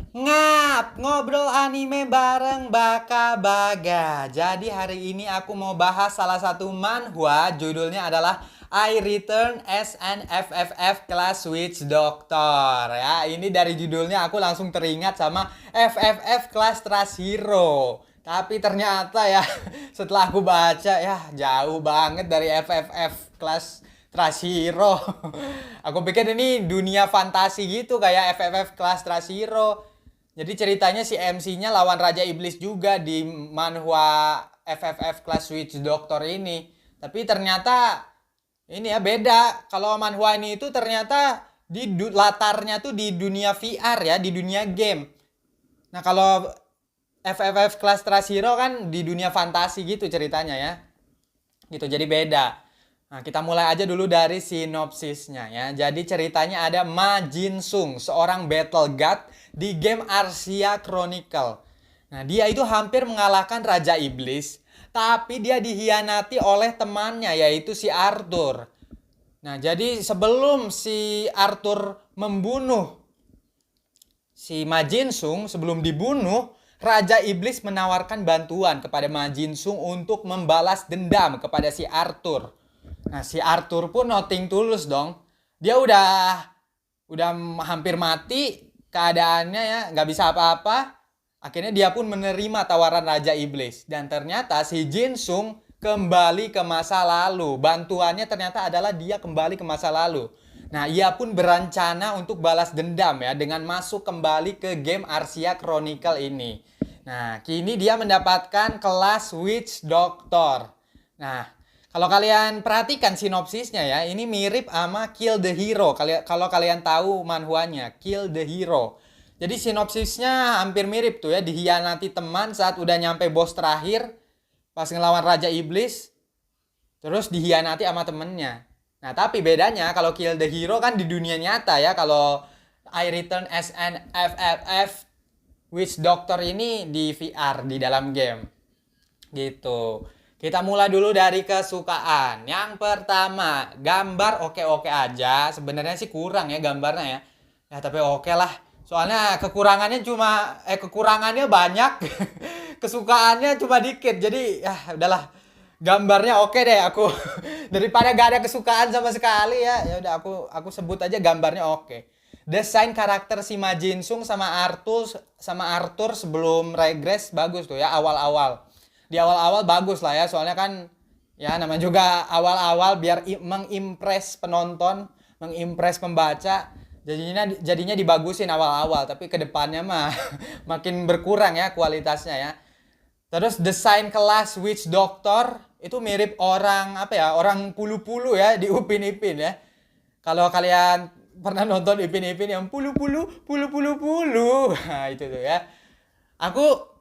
Ngobrol anime bareng Baka Baga. Jadi hari ini aku mau bahas salah satu manhwa, judulnya adalah I Return as an FFF Class Witch Doctor. Ya, ini dari judulnya aku langsung teringat sama FFF Class Trash Hero. Tapi ternyata ya setelah aku baca ya jauh banget dari FFF Class Trash Hero. Aku pikir ini dunia fantasi gitu kayak FFF Class Trash Hero. Jadi ceritanya si MC-nya lawan Raja Iblis juga di manhwa FFF Class Witch Doctor ini. Tapi ternyata ini ya beda. Kalau manhwa ini itu ternyata latarnya tuh di dunia VR ya, di dunia game. Nah, kalau FFF Class Trash Hero kan di dunia fantasi gitu ceritanya ya. Gitu, jadi beda. Nah, kita mulai aja dulu dari sinopsisnya ya. Jadi ceritanya ada Ma Jinsung, seorang battle god di game Arcia Chronicle. Nah, dia itu hampir mengalahkan Raja Iblis, tapi dia dihianati oleh temannya yaitu si Arthur. Nah, jadi sebelum si Arthur membunuh si Ma Jinsung, sebelum dibunuh, Raja Iblis menawarkan bantuan kepada Ma Jinsung untuk membalas dendam kepada si Arthur. Nah, si Arthur pun nothing tulus dong. Dia udah hampir mati keadaannya ya, nggak bisa apa-apa. Akhirnya dia pun menerima tawaran Raja Iblis. Dan ternyata si Jinsung kembali ke masa lalu. Bantuannya ternyata adalah dia kembali ke masa lalu. Nah, ia pun berencana untuk balas dendam ya dengan masuk kembali ke game Arcia Chronicle ini. Nah, kini dia mendapatkan kelas Witch Doctor. Nah, kalau kalian perhatikan sinopsisnya ya, ini mirip sama Kill the Hero. Kalau kalian tahu manhwanya, Kill the Hero. Jadi sinopsisnya hampir mirip tuh ya, dihianati teman saat udah nyampe boss terakhir, pas ngelawan Raja Iblis, terus dihianati sama temennya. Nah, tapi bedanya kalau Kill the Hero kan di dunia nyata ya, kalau I Return as an FFF Witch Doctor ini di VR, di dalam game. Gitu. Kita mulai dulu dari kesukaan. Yang pertama, gambar oke-oke aja. Sebenarnya sih kurang ya gambarnya ya. Ya tapi oke lah. Soalnya kekurangannya banyak. Kesukaannya cuma dikit. Jadi ya udahlah. Gambarnya oke deh aku. Daripada gak ada kesukaan sama sekali ya. Ya udah aku sebut aja gambarnya oke. Desain karakter si Ma Jinsung sama Arthur sebelum regress bagus tuh ya awal-awal. Di awal-awal bagus lah ya, soalnya kan ya namanya juga awal-awal biar mengimpress penonton, mengimpress pembaca. Jadinya dibagusin awal-awal, tapi kedepannya mah makin berkurang ya kualitasnya ya. Terus desain kelas Witch Doctor itu mirip orang apa ya, orang pulu-pulu ya di Upin Ipin ya. Kalau kalian pernah nonton Ipin Ipin yang pulu-pulu, pulu-pulu-pulu, nah itu tuh ya. Aku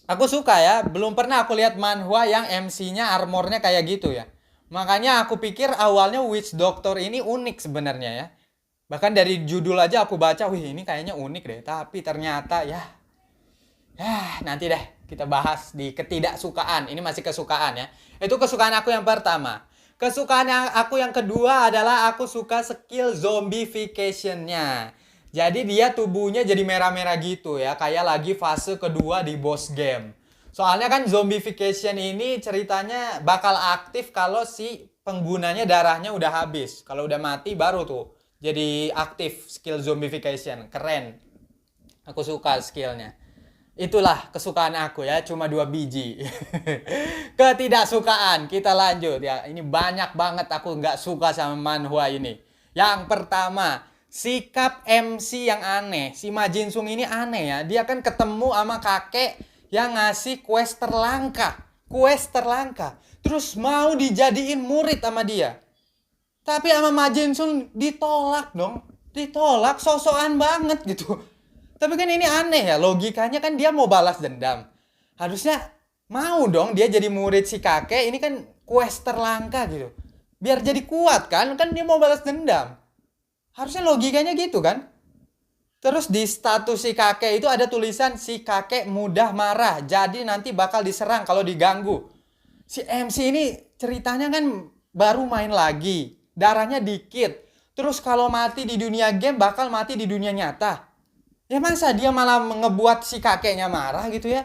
Aku suka ya, belum pernah aku lihat manhwa yang MC-nya armornya kayak gitu ya. Makanya aku pikir awalnya Witch Doctor ini unik sebenarnya ya. Bahkan dari judul aja aku baca, wih ini kayaknya unik deh. Tapi ternyata ya nanti deh kita bahas di ketidaksukaan. Ini masih kesukaan ya. Itu kesukaan aku yang pertama. Kesukaan yang aku yang kedua adalah aku suka skill zombification-nya. Jadi dia tubuhnya jadi merah-merah gitu ya, kayak lagi fase kedua di boss game. Soalnya kan zombification ini ceritanya bakal aktif kalau si penggunanya darahnya udah habis. Kalau udah mati baru tuh jadi aktif skill zombification. Keren. Aku suka skillnya. Itulah kesukaan aku ya, cuma 2 biji. Ketidaksukaan, kita lanjut ya. Ini banyak banget aku nggak suka sama manhwa ini. Yang pertama, sikap MC yang aneh. Si Ma Jinsung ini aneh ya. Dia kan ketemu sama kakek yang ngasih quest terlangka. Quest terlangka. Terus mau dijadiin murid sama dia. Tapi sama Ma Jinsung ditolak dong. Ditolak, sosokan banget gitu. Tapi kan ini aneh ya, logikanya kan dia mau balas dendam. Harusnya mau dong dia jadi murid si kakek, ini kan quest terlangka gitu. Biar jadi kuat kan dia mau balas dendam. Harusnya logikanya gitu kan. Terus di status si kakek itu ada tulisan si kakek mudah marah, jadi nanti bakal diserang kalau diganggu. Si MC ini ceritanya kan baru main lagi, darahnya dikit. Terus kalau mati di dunia game bakal mati di dunia nyata. Ya masa dia malah ngebuat si kakeknya marah gitu ya?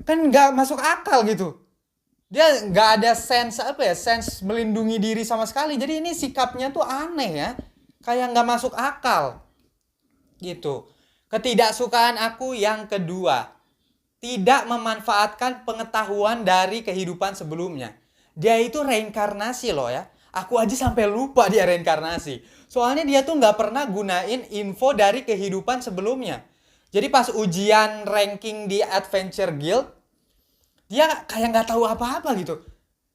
Kan nggak masuk akal gitu. Dia nggak ada sense apa ya, sense melindungi diri sama sekali. Jadi ini sikapnya tuh aneh ya, kayak nggak masuk akal gitu. Ketidaksukaan aku yang kedua, tidak memanfaatkan pengetahuan dari kehidupan sebelumnya. Dia itu reinkarnasi loh ya. Aku aja sampai lupa dia reinkarnasi. Soalnya dia tuh nggak pernah gunain info dari kehidupan sebelumnya. Jadi pas ujian ranking di Adventure Guild, dia kayak nggak tahu apa-apa gitu.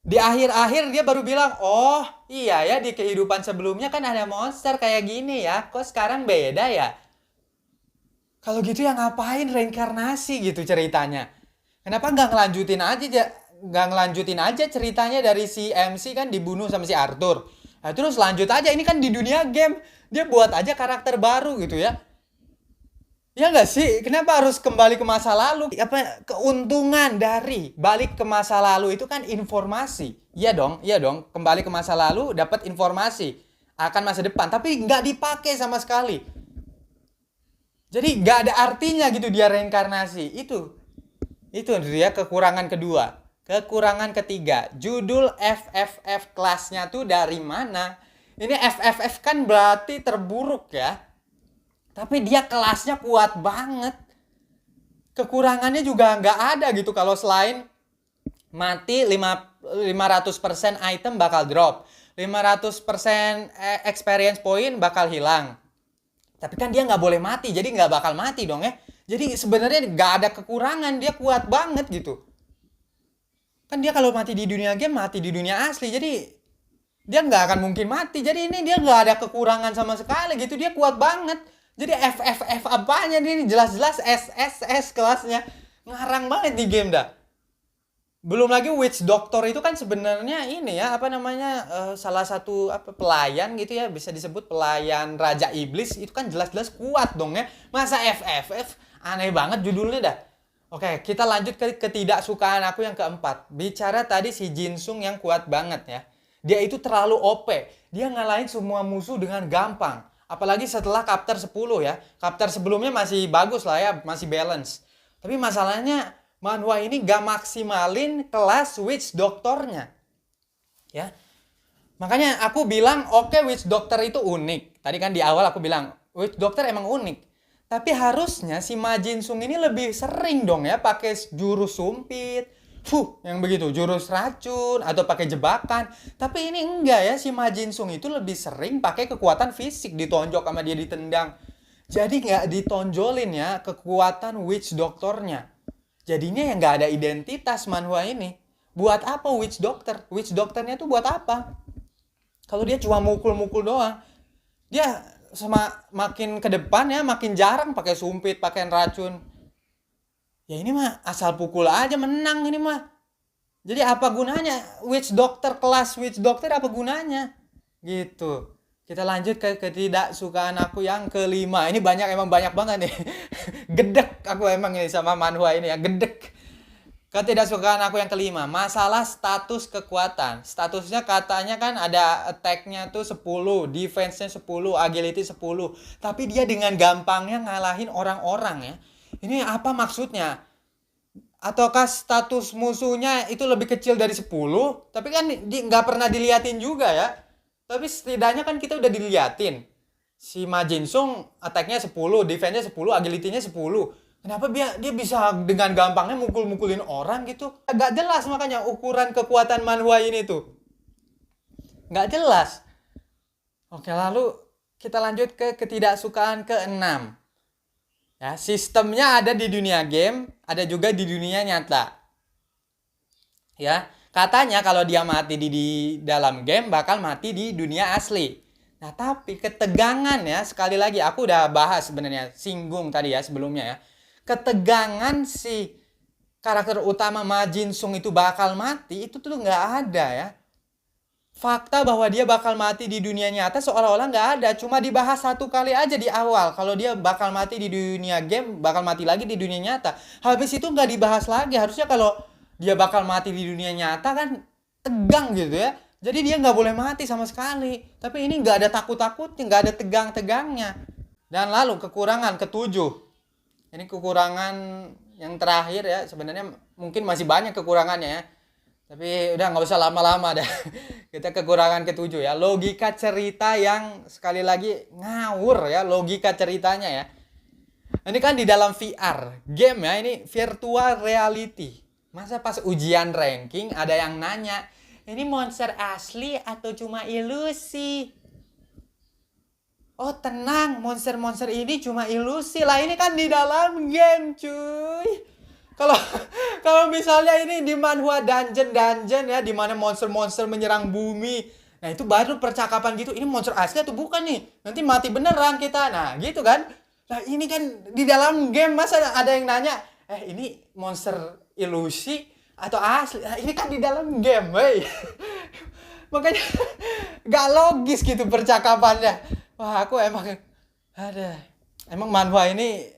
Di akhir-akhir dia baru bilang, oh iya ya di kehidupan sebelumnya kan ada monster kayak gini ya. Kok sekarang beda ya? Kalau gitu ya ngapain reinkarnasi gitu ceritanya? Kenapa nggak ngelanjutin aja ceritanya dari si MC kan dibunuh sama si Arthur. Nah, terus lanjut aja ini kan di dunia game. Dia buat aja karakter baru gitu ya. Ya nggak sih? Kenapa harus kembali ke masa lalu? Apa keuntungan dari balik ke masa lalu itu kan informasi. Iya dong. Kembali ke masa lalu dapat informasi akan masa depan, tapi nggak dipakai sama sekali. Jadi nggak ada artinya gitu dia reinkarnasi. Itu dia kekurangan kedua. Kekurangan ketiga, judul FFF kelasnya tuh dari mana? Ini FFF kan berarti terburuk ya. Tapi dia kelasnya kuat banget. Kekurangannya juga nggak ada gitu kalau selain mati 500% item bakal drop. 500% experience point bakal hilang. Tapi kan dia nggak boleh mati, jadi nggak bakal mati dong ya. Jadi sebenarnya nggak ada kekurangan, dia kuat banget gitu. Kan dia kalau mati di dunia game, mati di dunia asli. Jadi dia nggak akan mungkin mati. Jadi ini dia nggak ada kekurangan sama sekali gitu. Dia kuat banget. Jadi FFF apanya ini jelas-jelas SSS kelasnya. Ngarang banget di game dah. Belum lagi Witch Doctor itu kan sebenarnya ini ya apa namanya salah satu apa pelayan gitu ya, bisa disebut pelayan Raja Iblis. Itu kan jelas-jelas kuat dong ya. Masa FFF, aneh banget judulnya dah. Oke, kita lanjut ke ketidaksukaan aku yang keempat. Bicara tadi si Jinsung yang kuat banget ya. Dia itu terlalu OP. Dia ngalahin semua musuh dengan gampang. Apalagi setelah Chapter 10 ya. Chapter sebelumnya masih bagus lah ya, masih balance. Tapi masalahnya manhwa ini gak maksimalin kelas Witch Doctornya. Ya. Makanya aku bilang oke, Witch Doctor itu unik. Tadi kan di awal aku bilang Witch Doctor emang unik. Tapi harusnya si Majin Sung ini lebih sering dong ya pakai jurus sumpit, yang begitu, jurus racun atau pakai jebakan. Tapi ini enggak ya, si Majin Sung itu lebih sering pakai kekuatan fisik, ditonjok sama dia ditendang. Jadi nggak ditonjolin ya kekuatan Witch Doctornya. Jadinya ya nggak ada identitas manhwa ini. Buat apa Witch Doctor? Witch Doctornya tuh buat apa? Kalau dia cuma mukul-mukul doang. Dia makin ke depan ya makin jarang pakai sumpit, pakai racun. Ya ini mah asal pukul aja menang ini mah. Jadi apa gunanya Witch Doctor, kelas Witch Doctor apa gunanya? Gitu. Kita lanjut ke ketidaksukaan aku yang kelima. Ini emang banyak banget nih. Gedek aku emang ini sama manhwa ini ya, gedek. Ketidaksukaan aku yang kelima, masalah status kekuatan. Statusnya katanya kan ada attack-nya tuh 10, defense-nya 10, agility 10. Tapi dia dengan gampangnya ngalahin orang-orang ya. Ini apa maksudnya? Ataukah status musuhnya itu lebih kecil dari 10? Tapi kan nggak pernah diliatin juga ya. Tapi setidaknya kan kita udah diliatin. Si Majin Sung attack-nya 10, defense-nya 10, agility-nya 10. Kenapa dia bisa dengan gampangnya mukul-mukulin orang gitu? Gak jelas makanya ukuran kekuatan manhwa ini tuh. Gak jelas. Oke, lalu kita lanjut ke ketidaksukaan ke-6. Ya, sistemnya ada di dunia game, ada juga di dunia nyata. Ya, katanya kalau dia mati di dalam game bakal mati di dunia asli. Nah, tapi ketegangan ya, sekali lagi aku udah bahas sebenarnya, singgung tadi ya sebelumnya ya. Ketegangan si karakter utama Majin Sung itu bakal mati itu tuh nggak ada ya. Fakta bahwa dia bakal mati di dunia nyata seolah-olah nggak ada. Cuma dibahas satu kali aja di awal. Kalau dia bakal mati di dunia game, bakal mati lagi di dunia nyata. Habis itu nggak dibahas lagi. Harusnya kalau dia bakal mati di dunia nyata kan tegang gitu ya. Jadi dia nggak boleh mati sama sekali. Tapi ini nggak ada takut-takutnya, nggak ada tegang-tegangnya. Dan lalu kekurangan ketujuh. Ini kekurangan yang terakhir ya. Sebenarnya mungkin masih banyak kekurangannya ya. Tapi udah nggak usah lama-lama dah. Kita kekurangan ketujuh ya. Logika cerita yang sekali lagi ngawur ya. Logika ceritanya ya. Ini kan di dalam VR. Game ya. Ini virtual reality. Masa pas ujian ranking ada yang nanya, ini monster asli atau cuma ilusi? Oh tenang, monster-monster ini cuma ilusi lah. Ini kan di dalam game cuy. Kalau kalau misalnya ini di manhwa dungeon ya, di mana monster-monster menyerang bumi. Nah itu baru percakapan gitu. Ini monster asli atau bukan nih? Nanti mati beneran kita. Nah gitu kan. Nah ini kan di dalam game, masa ada yang nanya, ini monster ilusi atau asli? Nah ini kan di dalam game, wey. Makanya gak logis gitu percakapannya. Wah aku emang manhwa ini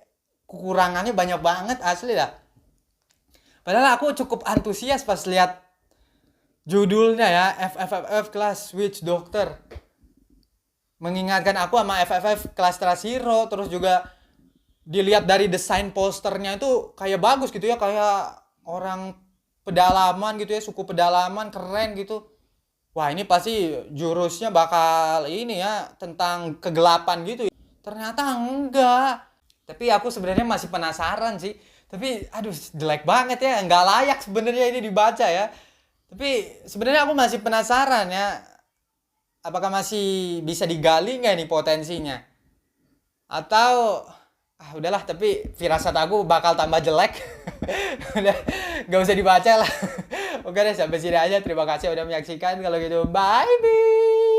kekurangannya banyak banget asli lah. Padahal aku cukup antusias pas lihat judulnya ya, FFFF Class Witch Doctor. Mengingatkan aku sama FFF Class Trash Hero. Terus juga dilihat dari desain posternya itu kayak bagus gitu ya, kayak orang pedalaman gitu ya, suku pedalaman keren gitu. Wah ini pasti jurusnya bakal ini ya, tentang kegelapan gitu. Ternyata enggak. Tapi aku sebenarnya masih penasaran sih. Tapi aduh jelek banget ya, nggak layak sebenarnya ini dibaca ya. Tapi sebenarnya aku masih penasaran ya, apakah masih bisa digali nggak nih potensinya? Atau udahlah, tapi firasat aku bakal tambah jelek. Udah nggak usah dibaca lah. Oke deh, sampai sini aja. Terima kasih udah menyaksikan. Kalau gitu bye bye.